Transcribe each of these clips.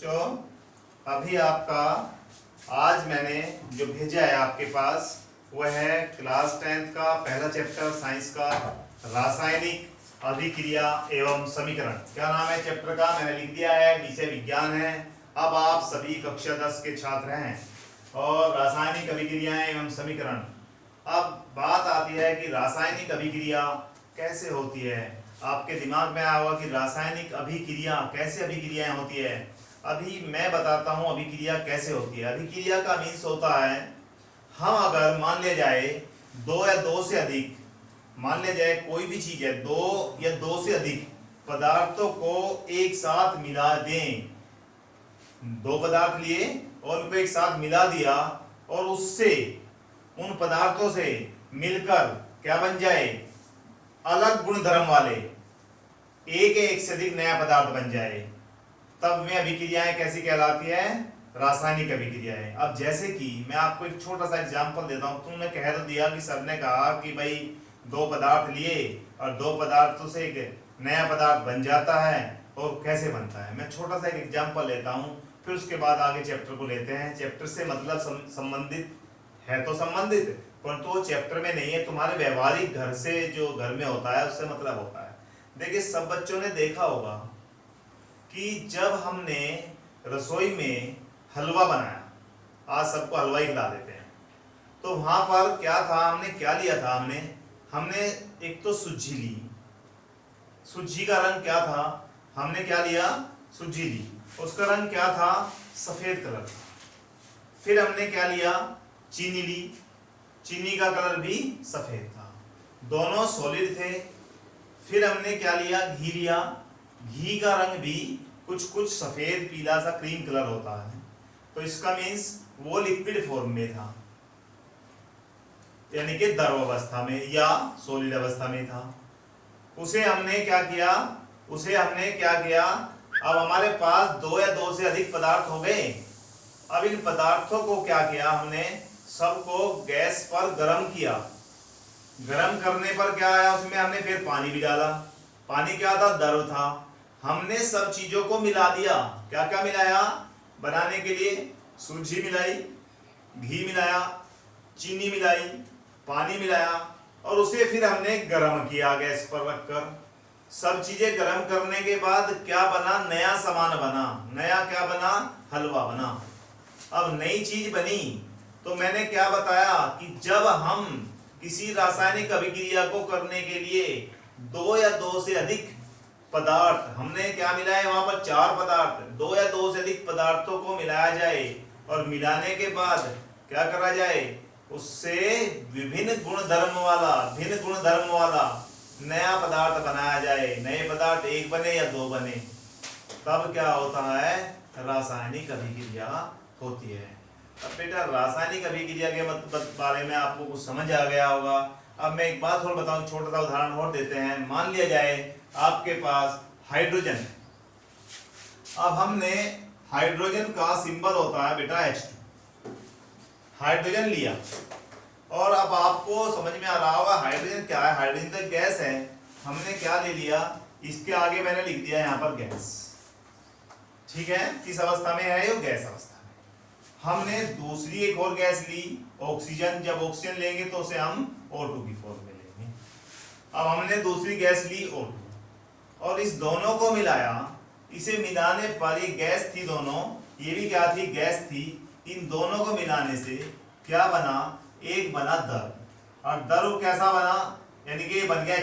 बच्चों अभी आपका आज मैंने जो भेजा है आपके पास वह है क्लास 10th का पहला चैप्टर साइंस का रासायनिक अभिक्रिया एवं समीकरण। क्या नाम है चैप्टर का मैंने लिख दिया है, विषय विज्ञान है। अब आप सभी कक्षा 10 के छात्र हैं और रासायनिक अभिक्रियाएं एवं समीकरण। अब बात आती है कि रासायनिक अभिक्रिया कैसे होती है। आपके दिमाग में आया होगा कि रासायनिक अभिक्रिया कैसे अभिक्रियाएं होती है। अभी मैं बताता हूं अभिक्रिया कैसे होती है। अभिक्रिया का मीन्स होता है हम अगर मान लिया जाए दो या दो से अधिक, मान लिया जाए कोई भी चीज है, दो या दो से अधिक पदार्थों को एक साथ मिला दें। दो पदार्थ लिए और उनको एक साथ मिला दिया और उससे उन पदार्थों से मिलकर क्या बन जाए, अलग गुण धर्म वाले एक से अधिक नया पदार्थ बन जाए, तब में अभिक्रियाएं कैसी कहलाती है, रासायनिक अभिक्रियाएं। अब जैसे कि मैं आपको एक छोटा सा एग्जांपल देता हूं। तुमने कह तो दिया कि सर ने कहा कि भाई दो पदार्थ लिए और दो पदार्थों से एक नया पदार्थ बन जाता है, और कैसे बनता है। मैं छोटा सा एक एग्जांपल लेता हूं, फिर उसके बाद आगे चैप्टर को लेते हैं। चैप्टर से मतलब संबंधित है तो संबंधित, परंतु वो चैप्टर में नहीं है, तुम्हारे व्यवहारिक घर से जो घर में होता है उससे मतलब होता है। देखिए सब बच्चों ने देखा होगा कि जब हमने रसोई में हलवा बनाया, आज सबको हलवा ही खिला देते हैं, तो वहां पर क्या था, हमने क्या लिया था, हमने एक तो सूजी ली। सूजी का रंग क्या था, हमने क्या लिया, सूजी ली, उसका रंग क्या था, सफेद कलर था। फिर हमने क्या लिया, चीनी ली, चीनी का कलर भी सफेद था, दोनों सॉलिड थे। फिर हमने क्या लिया, घी लिया, घी का रंग भी कुछ कुछ सफेद पीला सा क्रीम कलर होता है, तो इसका मीन्स वो लिक्विड फॉर्म में था, यानी कि द्रव अवस्था में या सॉलिड अवस्था में था। उसे हमने क्या किया, अब हमारे पास दो या दो से अधिक पदार्थ हो गए। अब इन पदार्थों को क्या किया, हमने सबको गैस पर गर्म किया। गर्म करने पर क्या आया, उसमें हमने फिर पानी भी डाला। पानी क्या था, द्रव था। हमने सब चीजों को मिला दिया। क्या क्या मिलाया बनाने के लिए, सूजी मिलाई, घी मिलाया, चीनी मिलाई, पानी मिलाया, और उसे फिर हमने गर्म किया गैस पर रखकर। सब चीजें गर्म करने के बाद क्या बना, नया सामान बना। नया क्या बना, हलवा बना। अब नई चीज बनी तो मैंने क्या बताया कि जब हम किसी रासायनिक अभिक्रिया को करने के लिए दो या दो से अधिक पदार्थ, हमने क्या मिलाया वहां पर, चार पदार्थ, दो या दो से अधिक पदार्थों को मिलाया जाए और मिलाने के बाद क्या करा जाए, उससे भिन्न गुण धर्म वाला नया पदार्थ बनाया जाए। नए पदार्थ एक बने या दो बने, तब क्या होता है, रासायनिक अभिक्रिया होती है। अब बेटा रासायनिक अभिक्रिया के बारे में आपको कुछ समझ आ गया होगा। अब मैं एक बात और बताऊं, छोटा सा उदाहरण और देते हैं। मान लिया जाए आपके पास हाइड्रोजन है। अब हमने हाइड्रोजन का सिंबल होता है बेटा H2, हाइड्रोजन लिया, और अब आपको समझ में आ रहा होगा हाइड्रोजन क्या है, हाइड्रोजन तो गैस है। हमने क्या ले लिया, इसके आगे मैंने लिख दिया यहाँ पर गैस। ठीक है, किस अवस्था में है ये, गैस अवस्था में। हमने दूसरी एक और गैस ली, ऑक्सीजन। जब ऑक्सीजन लेंगे तो उसे हम O2 की फॉर्म में लेंगे। अब हमने दूसरी गैस ली O2, और इस दोनों को मिलाया। इसे मिलाने पर ये गैस थी दोनों, ये भी क्या थी, गैस थी। इन दोनों को मिलाने से क्या बना, एक बना द्रव, और द्रव कैसा बना, यानी कि ये बन गया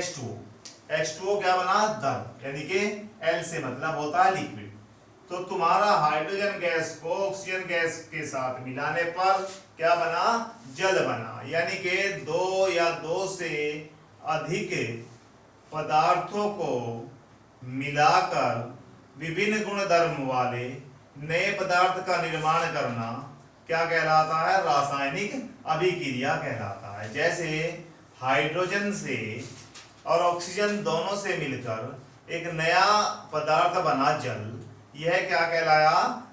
H2O क्या बना, द्रव, यानी कि L से मतलब होता है लिक्विड। तो तुम्हारा हाइड्रोजन गैस को ऑक्सीजन गैस के साथ मिलाने पर क्या बना, जल बना, यानी कि दो या दो से अधिक पदार्थों को मिलाकर विभिन्न गुण धर्म वाले नए पदार्थ का निर्माण करना क्या कहलाता है, रासायनिक अभिक्रिया कहलाता है। जैसे हाइड्रोजन से और ऑक्सीजन दोनों से मिलकर एक नया पदार्थ बना जल, यह क्या कहलाया,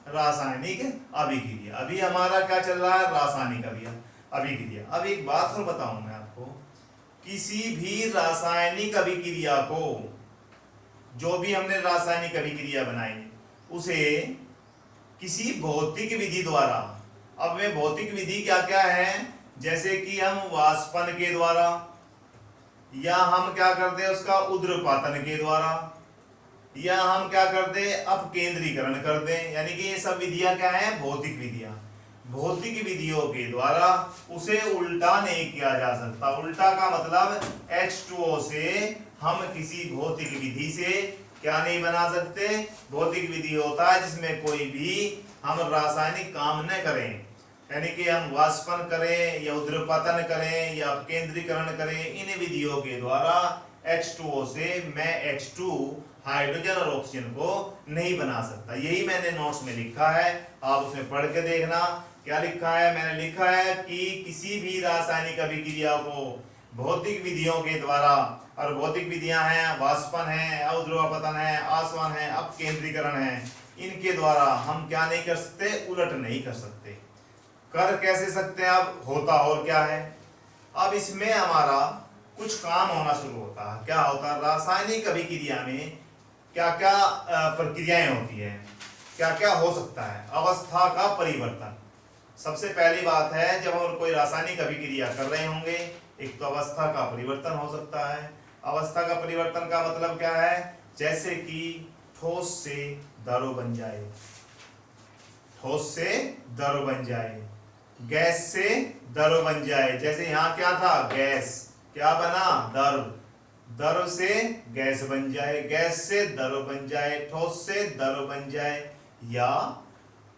रासायनिक अभिक्रिया। अभी हमारा क्या चल रहा है, रासायनिक अभिक्रिया। अब एक बात और बताऊं मैं आपको, किसी भी रासायनिक अभिक्रिया को, जो भी हमने रासायनिक अभिक्रिया बनाई, उसे किसी भौतिक विधि द्वारा। अब में भौतिक विधि क्या क्या है, जैसे कि हम वाष्पन के द्वारा, या हम क्या करते हैं उसका उद्रपातन के द्वारा, या हम क्या करते हैं अपकेंद्रीकरण करते हैं। यानी कि ये सब विधियां क्या है, भौतिक विधियां। भौतिक विधियों के द्वारा उसे उल्टा नहीं किया जा सकता। उल्टा का मतलब H2O से हम किसी भौतिक विधि से क्या नहीं बना सकते। भौतिक विधि होता है जिसमें कोई भी हम रासायनिक काम न करें, यानी कि हम वाष्पन करें या उद्रपातन करें या अपकेंद्रीकरण करें। इन विधियों के द्वारा H2O से मैं H2 हाइड्रोजन और ऑक्सीजन को नहीं बना सकता। यही मैंने नोट्स में लिखा है, आप उसमें पढ़ के देखना। क्या लिखा है, मैंने लिखा है कि किसी भी रासायनिक अभिक्रिया को भौतिक विधियों के द्वारा, और भौतिक विधियां हैं वाष्पन है, अध्रुवपतन है, आसवन है, अपकेंद्रीकरण है, इनके द्वारा हम क्या नहीं कर सकते, उलट नहीं कर सकते। कर कैसे सकते हैं, अब होता और क्या है। अब इसमें हमारा कुछ काम होना शुरू होता है। क्या होता है, रासायनिक अभिक्रिया में क्या क्या प्रक्रियाएं होती है, क्या क्या हो सकता है। अवस्था का परिवर्तन सबसे पहली बात है। जब हम कोई रासायनिक अभिक्रिया कर रहे होंगे, एक तो अवस्था का परिवर्तन हो सकता है। अवस्था का परिवर्तन का मतलब क्या है, जैसे कि ठोस से द्रव बन जाए, ठोस से द्रव बन जाए, गैस से द्रव बन जाए। जैसे यहाँ क्या था, गैस, क्या बना, द्रव, द्रव से गैस बन जाए, गैस से द्रव बन जाए, ठोस से द्रव बन जाए, या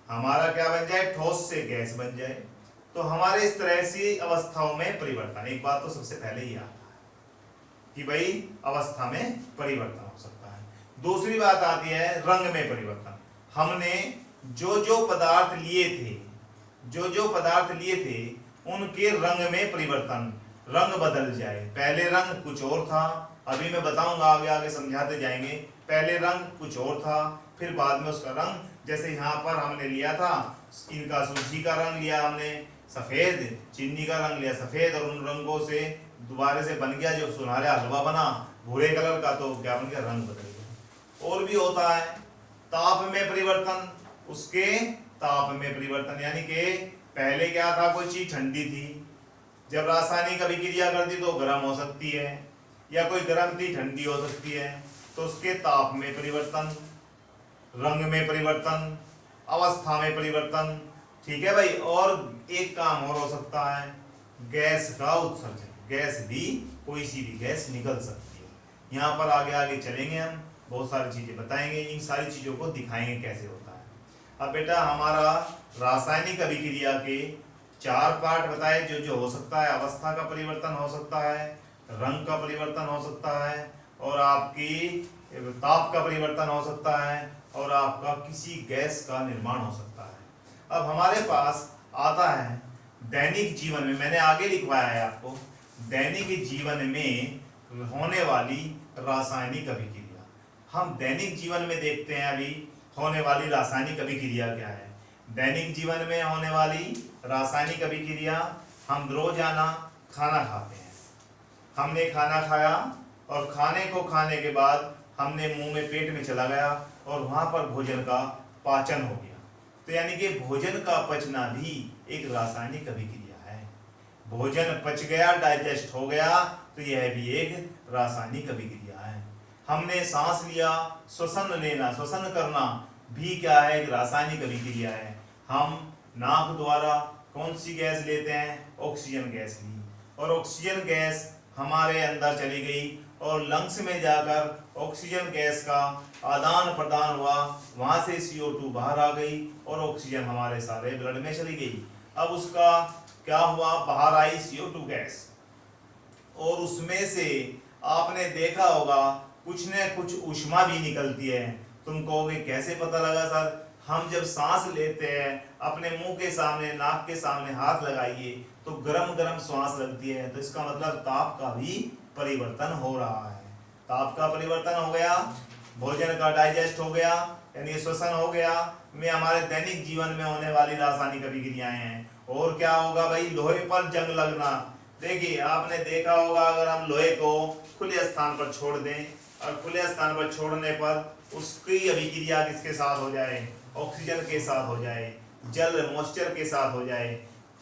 हमारा क्या बन जाए, ठोस से गैस बन जाए। तो हमारे इस तरह से अवस्थाओं में परिवर्तन, एक बात तो सबसे पहले ही आता है कि भाई अवस्था में परिवर्तन हो सकता है। दूसरी बात आती है रंग में परिवर्तन। हमने जो जो पदार्थ लिए थे, जो जो पदार्थ लिए थे उनके रंग में परिवर्तन, रंग बदल जाए। पहले रंग कुछ और था, अभी मैं बताऊंगा, आगे आगे समझाते जाएंगे। पहले रंग कुछ और था, फिर बाद में उसका रंग, जैसे यहाँ पर हमने लिया था इनका, सूजी का रंग लिया हमने सफेद, चीनी का रंग लिया सफेद, और उन रंगों से दोबारा से बन गया जो सुनहरा हलवा बना भूरे कलर का, तो क्या बन गया, रंग बदल गया। और भी होता है ताप में परिवर्तन, उसके ताप में परिवर्तन, यानी कि पहले क्या था, कोई चीज ठंडी थी, जब रासायनिक अभिक्रिया करती तो गर्म हो सकती है, या कोई गर्म थी ठंडी हो सकती है, तो उसके ताप में परिवर्तन, रंग में परिवर्तन, अवस्था में परिवर्तन। ठीक है भाई। और एक काम और हो सकता है, गैस का उत्सर्जन। गैस भी, कोई सी भी गैस निकल सकती है। यहाँ पर आगे आगे चलेंगे, हम बहुत सारी चीजें बताएंगे, इन सारी चीजों को दिखाएंगे कैसे होता है। अब बेटा हमारा रासायनिक अभिक्रिया के 4 पार्ट बताए, जो जो हो सकता है। अवस्था का परिवर्तन हो सकता है, रंग का परिवर्तन हो सकता है, और आपकी ताप का परिवर्तन हो सकता है, और आपका किसी गैस का निर्माण हो सकता है। अब हमारे पास आता है दैनिक जीवन में, मैंने आगे लिखवाया है आपको, दैनिक जीवन में होने वाली रासायनिक अभिक्रिया। हम दैनिक जीवन में देखते हैं अभी होने वाली रासायनिक अभिक्रिया क्या है। दैनिक जीवन में होने वाली रासायनिक अभिक्रिया, हम रोजाना खाना खाते हैं, हमने खाना खाया और खाने को खाने के बाद हमने मुंह में, पेट में चला गया, और वहां पर भोजन का पाचन हो गया। तो यानी कि भोजन का पचना भी एक रासायनिक अभिक्रिया है। भोजन पच गया, डाइजेस्ट हो गया, तो यह भी एक रासायनिक अभिक्रिया है। हमने सांस लिया, श्वसन लेना, श्वसन करना भी क्या है, एक रासायनिक अभिक्रिया है। हम नाक द्वारा कौन सी गैस लेते हैं, ऑक्सीजन गैस ली, और ऑक्सीजन गैस हमारे अंदर चली गई, और लंग्स में जाकर ऑक्सीजन गैस का आदान प्रदान हुआ, वहां से CO2 बाहर आ गई, और ऑक्सीजन हमारे सारे ब्लड में चली गई। अब उसका क्या हुआ, बाहर आई CO2 गैस, और उसमें से आपने देखा होगा कुछ न कुछ ऊष्मा भी निकलती है। तुम कहोगे कैसे पता लगा सर, हम जब सांस लेते हैं अपने मुंह के सामने, नाक के सामने हाथ लगाइए तो गरम गरम सांस लगती है, तो इसका मतलब ताप का भी परिवर्तन हो रहा है। ताप का परिवर्तन हो गया, भोजन का डाइजेस्ट हो गया, यानी श्वसन हो गया, में हमारे दैनिक जीवन में होने वाली रासायनिक अभिक्रियाएं हैं। और क्या होगा भाई, लोहे पर जंग लगना। देखिए आपने देखा होगा, अगर हम लोहे को खुले स्थान पर छोड़ दें, और खुले स्थान पर छोड़ने पर उसकी अभिक्रिया किसके साथ हो जाए, ऑक्सीजन के साथ हो जाए, जल मॉइस्चर के साथ हो जाए,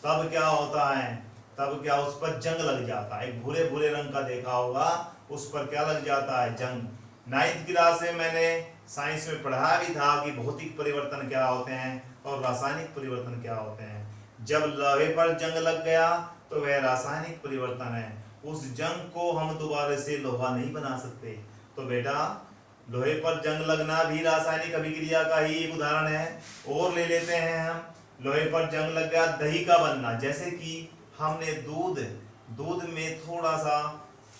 तब क्या होता है, तब क्या उस पर जंग लग जाता है। एक भूरे भूरे रंग का देखा होगा, उस पर क्या लग जाता है, जंग। 9th क्लास में मैंने साइंस में पढ़ा भी था कि भौतिक परिवर्तन क्या होते हैं और रासायनिक परिवर्तन क्या होते हैं। जब लोहे पर जंग लग गया तो वह रासायनिक परिवर्तन है। उस जंग को हम दोबारा से लोहा नहीं बना सकते। तो बेटा लोहे पर जंग लगना भी रासायनिक अभिक्रिया का ही एक उदाहरण है। और ले लेते हैं हम, लोहे पर जंग लग गया, दही का बनना। जैसे कि हमने दूध में थोड़ा सा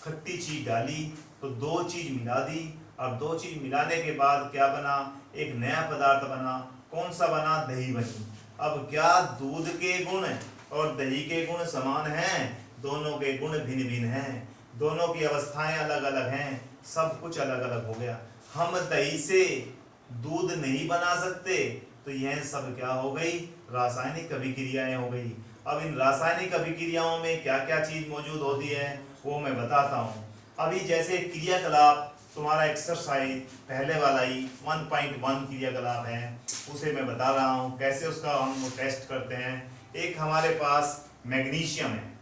खट्टी चीज डाली तो 2 चीज मिला दी, अब 2 चीज मिलाने के बाद क्या बना, एक नया पदार्थ बना। कौन सा बना, दही बनी। अब क्या दूध के गुण और दही के गुण समान हैं? दोनों के गुण भिन्न भिन्न हैं, दोनों की अवस्थाएं अलग अलग हैं, सब कुछ अलग अलग हो गया। हम दही से दूध नहीं बना सकते, तो यह सब क्या हो गई, रासायनिक अभिक्रियाएं हो गई। अब इन रासायनिक अभिक्रियाओं में क्या क्या चीज मौजूद होती है वो मैं बताता हूँ। अभी जैसे क्रियाकलाप, तुम्हारा एक्सरसाइज पहले वाला ही 1.1 क्रियाकलाप है, उसे मैं बता रहा हूँ कैसे उसका हम टेस्ट करते हैं। एक हमारे पास मैग्नीशियम है,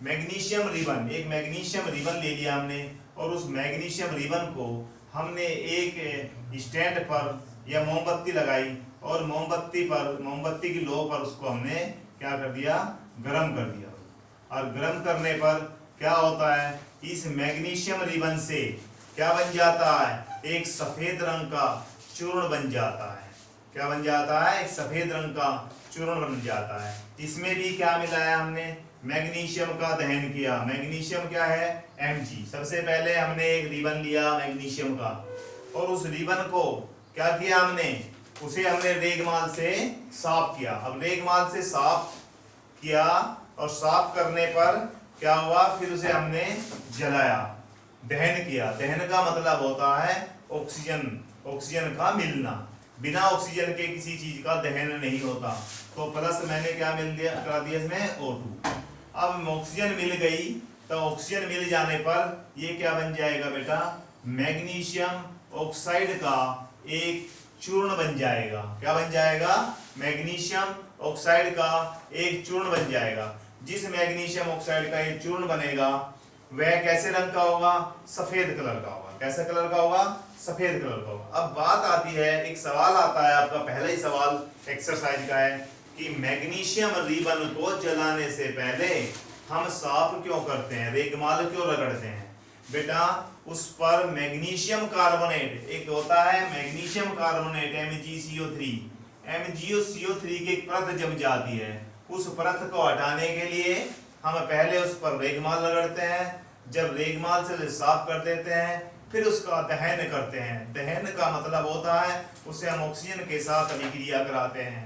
मैग्नीशियम रिबन, एक मैग्नीशियम रिबन ले लिया हमने, और उस मैग्नीशियम रिबन को हमने एक स्टैंड पर या मोमबत्ती लगाई, और मोमबत्ती की लो पर उसको हमने क्या कर दिया, गर्म कर दिया। और गर्म करने पर क्या होता है, इस मैग्नीशियम रिबन से क्या बन जाता है, एक सफेद रंग का चूर्ण बन जाता है। क्या बन जाता है, एक सफेद रंग का चूर्ण बन जाता है। इसमें भी क्या मिलाया हमने, मैग्नीशियम का दहन किया। मैग्नीशियम क्या है, Mg। सबसे पहले हमने एक रिबन लिया मैग्नीशियम का, और उस रिबन को क्या किया हमने, उसे हमने रेगमाल से साफ किया। अब रेगमाल से साफ किया, और साफ करने पर क्या हुआ, फिर उसे हमने जलाया, दहन किया। दहन का मतलब होता है ऑक्सीजन का मिलना। बिना ऑक्सीजन के किसी चीज का दहन नहीं होता। तो प्लस मैंने क्या मिल दिया, करा दिया इसमें O2। अब ऑक्सीजन मिल गई, तो ऑक्सीजन मिल जाने पर ये क्या बन जाएगा बेटा, मैग्नीशियम ऑक्साइड का एक चूर्ण बन जाएगा। क्या बन जाएगा, मैग्नीशियम ऑक्साइड का एक चूर्ण बन जाएगा। जिस मैग्नीशियम ऑक्साइड का एक चूर्ण बनेगा वह कैसे रंग का होगा, सफेद कलर का होगा। कैसे कलर का होगा, सफेद कलर का होगा। अब बात आती है, एक सवाल आता है आपका, पहला ही सवाल एक्सरसाइज का है कि मैग्नीशियम रिबन को जलाने से पहले हम साफ क्यों करते हैं, रेगमाल क्यों रगड़ते हैं। बेटा उस पर मैग्नीशियम कार्बोनेट एक होता है, मैग्नीशियम कार्बोनेट MgCO3, MgCO3 की परत जम जाती है, उस परत को हटाने के लिए हम पहले उस पर रेगमाल रगड़ते हैं। जब रेगमाल से साफ कर देते हैं फिर उसका दहन करते हैं। दहन का मतलब होता है उसे हम ऑक्सीजन के साथ अभिक्रिया कराते हैं।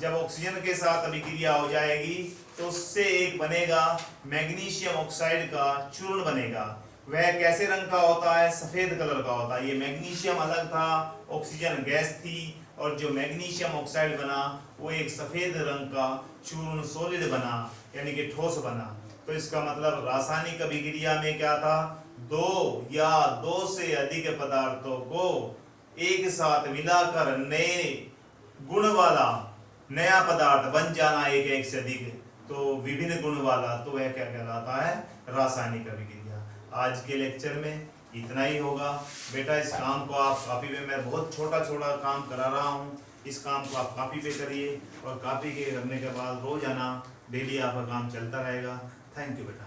जब ऑक्सीजन के साथ अभिक्रिया हो जाएगी तो उससे एक बनेगा मैग्नीशियम ऑक्साइड का चूर्ण बनेगा। वह कैसे रंग का होता है, सफेद कलर का होता है। ये मैग्नीशियम अलग था, ऑक्सीजन गैस थी, और जो मैग्नीशियम ऑक्साइड बना वो एक सफेद रंग का चूर्ण सॉलिड बना, यानी कि ठोस बना। तो इसका मतलब रासायनिक अभिक्रिया में क्या था, 2 या 2 से अधिक पदार्थों को एक साथ मिलाकर नए गुण वाला नया पदार्थ बन जाना, एक से अधिक, तो विभिन्न गुण वाला, तो वह क्या कहलाता है, रासायनिक अभिक्रिया। आज के लेक्चर में इतना ही होगा बेटा। इस काम को आप कॉपी पे, मैं बहुत छोटा छोटा काम करा रहा हूँ, इस काम को आप कॉपी पे करिए, और कॉपी के करने के बाद रोजाना डेली आपका काम चलता रहेगा। थैंक यू बेटा।